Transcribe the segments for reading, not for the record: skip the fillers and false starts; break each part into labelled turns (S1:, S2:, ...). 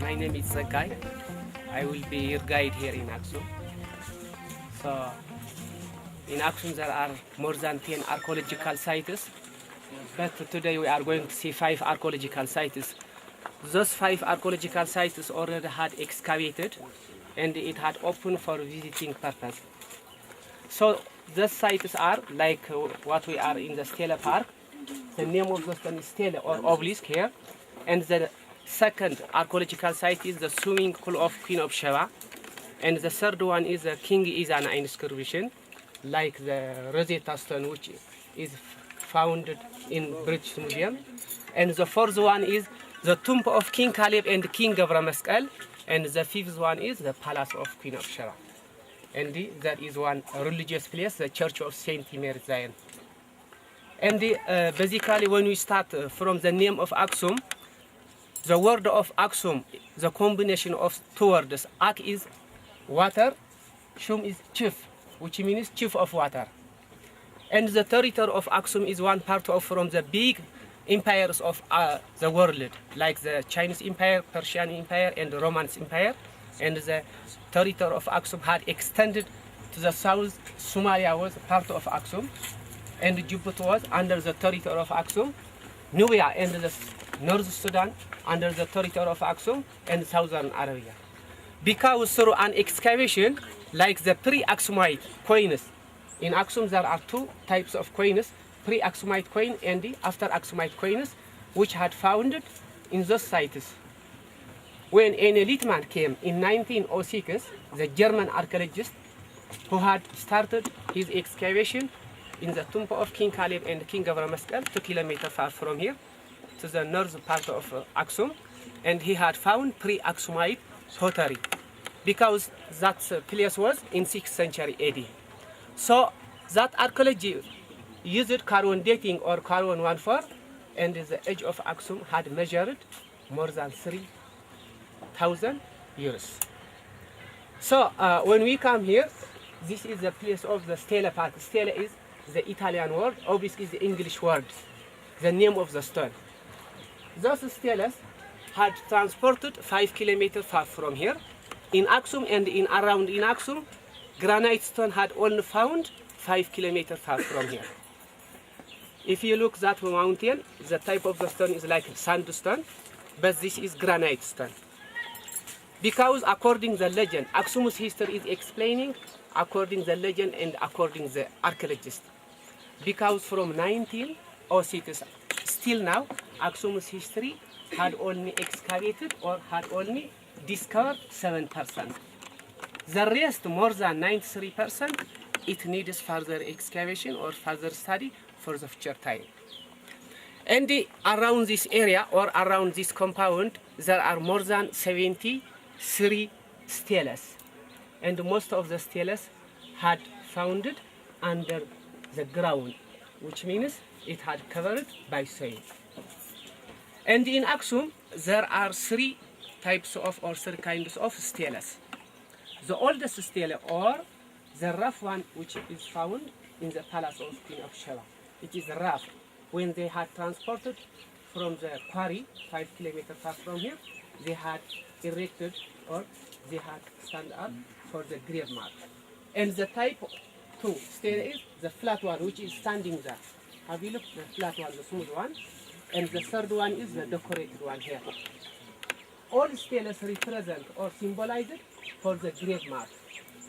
S1: My name is Sakai. I will be your guide here in Aksum. So, in Aksum there are more than 10 archaeological sites, but today we are going to see 5 archaeological sites. Those 5 archaeological sites already had excavated and it had opened for visiting purpose. So, those sites are like what we are in the Stela Park. The name of the stone is Stela or obelisk here. And the second archaeological site is the swimming pool of Queen of Sheba. And the third one is the King Izana inscription, like the Rosetta Stone, which is found in British Museum. And the fourth one is the tomb of King Caleb and King Gabra Mescal. And the fifth one is the palace of Queen of Sheba. And that is one religious place, the Church of Saint Mary Zion. And basically, when we start from the name of Aksum, the word of Aksum, the combination of two words, Ak is water, Shum is chief, which means chief of water. And the territory of Aksum is one part of from the big empires of the world, like the Chinese Empire, Persian Empire, and the Roman Empire. And the territory of Aksum had extended to the south. Somalia was part of Aksum, and Djibouti was under the territory of Aksum. Nubia and the North Sudan under the territory of Aksum, and Southern Arabia. Because through an excavation, like the pre-Aksumite coins, in Aksum there are 2 types of coins, pre-Aksumite coin and the after-Aksumite coins, which had found in those sites. When an elite man came in 1906, the German archaeologist who had started his excavation in the tomb of King Caleb and King Gabra Mescal, 2 kilometers far from here, to the north part of Aksum, and he had found pre-Aksumite pottery, because that place was in 6th century AD. So that archaeology used carbon dating or carbon 14, and the age of Aksum had measured more than 3,000 years. So when we come here, this is the place of the Stela Park. Stela is the Italian word, obelisk is the English word, the name of the stone. Those stelas had transported 5 kilometers far from here. In Aksum and around in Aksum, granite stone had only found 5 kilometers far from here. If you look that mountain, the type of the stone is like sandstone, but this is granite stone. Because according to the legend, Aksum's history is explaining according to the legend and according to the archaeologist. Because from 1906 still now, Aksum's history had only excavated or had only discovered 7%. The rest, more than 93%, it needs further excavation or further study for the future time. And around this area or around this compound, there are more than 73 stelas. And most of the stelas had found under the ground, which means it had covered by soil. And in Aksum, there are 3 types of or 3 kinds of stelas. The oldest stela, or the rough one, which is found in the palace of Queen of Sheba. It is rough. When they had transported from the quarry, 5 kilometers far from here, they had erected or they had stand up for the grave mark. And the type 2 stela is the flat one, which is standing there. Have you looked at the flat one, the smooth one? And the third one is the decorated one here. All stelas represent or symbolize it for the grave mark.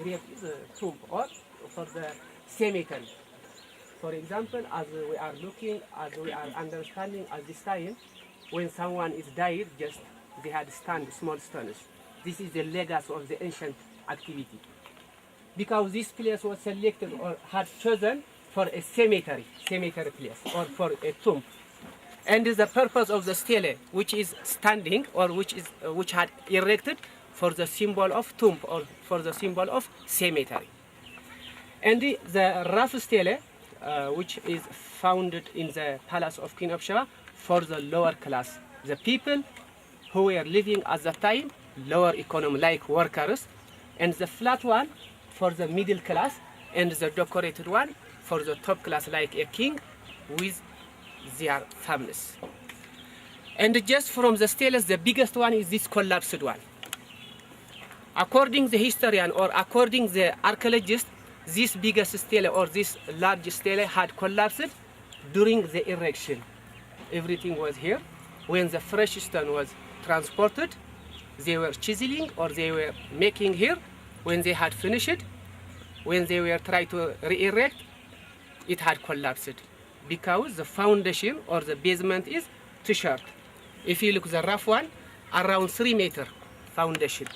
S1: Grave is a tomb or for the cemetery. For example, as we are looking, as we are understanding at this time, when someone is died, just they had stand small stones. This is the legacy of the ancient activity. Because this place was selected or had chosen for a cemetery place or for a tomb. And the purpose of the stele, which is standing or which had erected for the symbol of tomb or for the symbol of cemetery. And the rough stele, which is founded in the palace of Queen of Sheba, for the lower class, the people who were living at the time, lower economy, like workers, and the flat one for the middle class, and the decorated one for the top class, like a king with their families. And just from the steles, the biggest one is this collapsed one. According the historian or according the archaeologist, this biggest stele or this large stele had collapsed during the erection. Everything was here. When the fresh stone was transported, they were chiseling or they were making here. When they had finished, when they were trying to re-erect, it had collapsed because the foundation or the basement is too short. If you look at the rough one, around 3 meter foundation.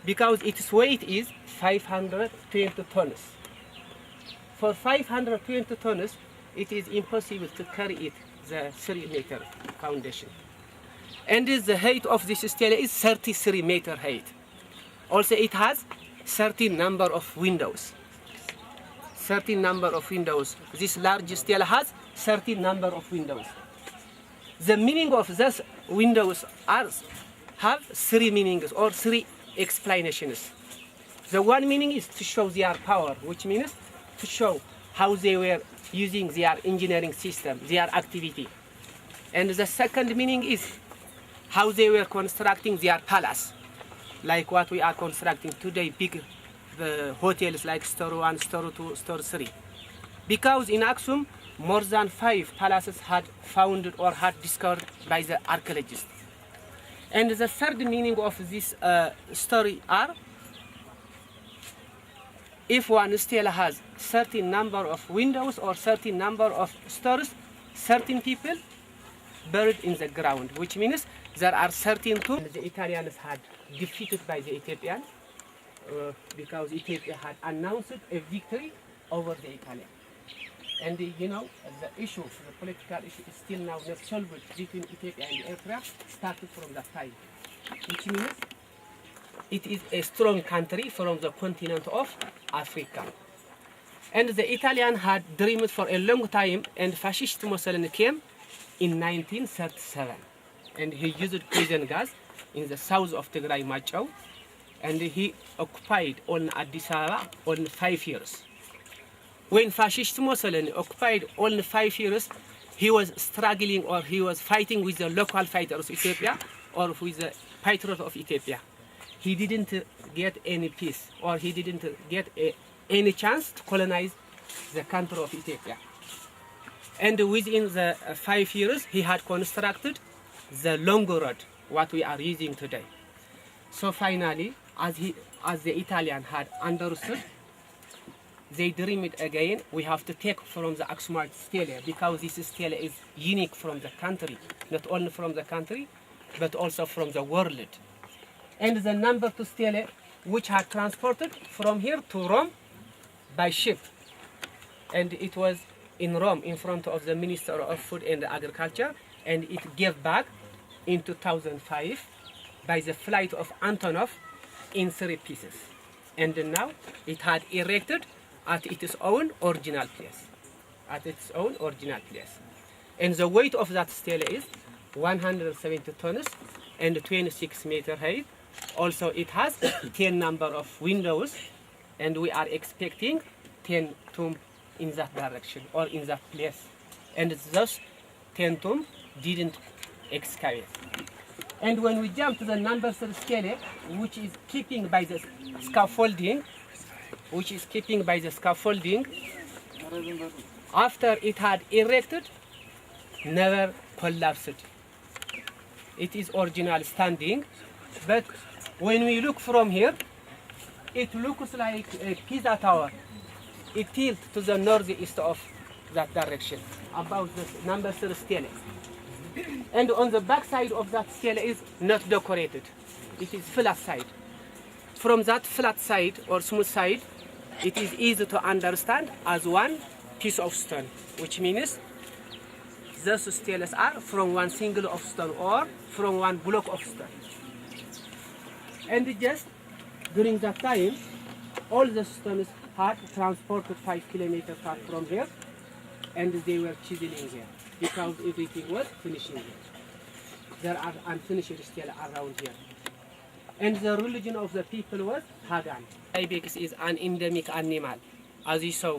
S1: Because its weight is 520 tons. For 520 tons, it is impossible to carry it, the 3 meter foundation. And the height of this stele is 33 meter height. Also it has 13 number of windows. 13 number of windows. This large stele has 13 number of windows. The meaning of these windows have 3 meanings or 3 explanations. The one meaning is to show their power, which means to show how they were using their engineering system, their activity. And the second meaning is how they were constructing their palace, like what we are constructing today, big hotels like Store 1, Store 2, Store 3. Because in Aksum, more than 5 palaces had founded or had discovered by the archaeologists. And the third meaning of this story are, if one stele has certain number of windows or certain number of stores, certain people buried in the ground, which means there are certain tombs. The Italians had defeated by the Ethiopians because Ethiopia had announced a victory over the Italians. And you know, the issue, the political issue is still now not solved between Ethiopia and Eritrea, started from that time. Which means it is a strong country from the continent of Africa. And the Italian had dreamed for a long time, and fascist Mussolini came in 1937. And he used poison gas in the south of Tigray, Machau, and he occupied on Addis Ababa on 5 years. When fascist Mussolini occupied only 5 years, he was struggling or he was fighting with the local fighters of Ethiopia or with the patriots of Ethiopia. He didn't get any peace or he didn't get any chance to colonize the country of Ethiopia. And within the 5 years, he had constructed the long road, what we are using today. So finally, as the Italian had understood, they dreamed again, we have to take from the Aksumite stele, because this stele is unique from the country, not only from the country, but also from the world. And the number 2 stele, which had transported from here to Rome by ship. And it was in Rome, in front of the Minister of Food and Agriculture, and it gave back in 2005 by the flight of Antonov in 3 pieces. And now it had erected at its own original place. At its own original place. And the weight of that stele is 170 tons and 26 meter height. Also it has 10 number of windows, and we are expecting 10 tombs in that direction or in that place. And those 10 tombs didn't excavate. And when we jump to the number 3 stele, which is keeping by the scaffolding, after it had erected, never collapsed. It is original standing, but when we look from here, it looks like a Pisa Tower. It tilts to the northeast of that direction, about the number 3 stele. And on the back side of that stele is not decorated. It is flat side. From that flat side or smooth side, it is easy to understand as one piece of stone, which means those steles are from one single of stone or from one block of stone. And just during that time, all the stones had transported 5 kilometers far from here, and they were chiseling here because everything was finishing here. There are unfinished steles around here. And the religion of the people was Pagan. Ibex is an endemic animal. As you saw,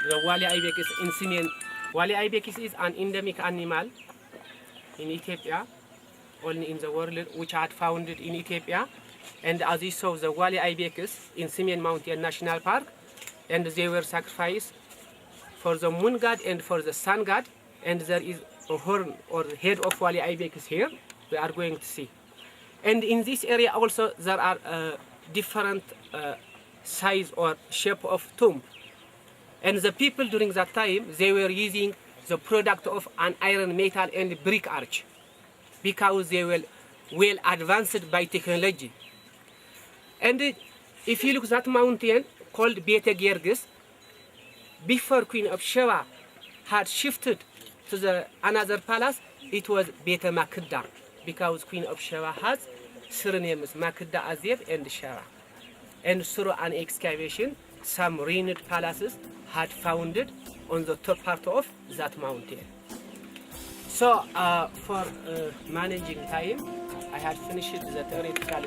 S1: the Wali Ibex in Simeon. Wali Ibex is an endemic animal in Ethiopia, only in the world, which had founded in Ethiopia. And as you saw, the Wali Ibex in Simien Mountain National Park, and they were sacrificed for the moon god and for the sun god. And there is a horn or head of Wali Ibex here. We are going to see. And in this area also there are different size or shape of tomb. And the people during that time, they were using the product of an iron, metal, and brick arch because they were well advanced by technology. And if you look at that mountain called Bete Gergis, before Queen of Sheba had shifted to the another palace, it was Bete Makeda, because Queen of Sheba has surnames Makeda, Azeb, and Sheba. And through an excavation, some ruined palaces had founded on the top part of that mountain. So for managing time, I had finished the theoretical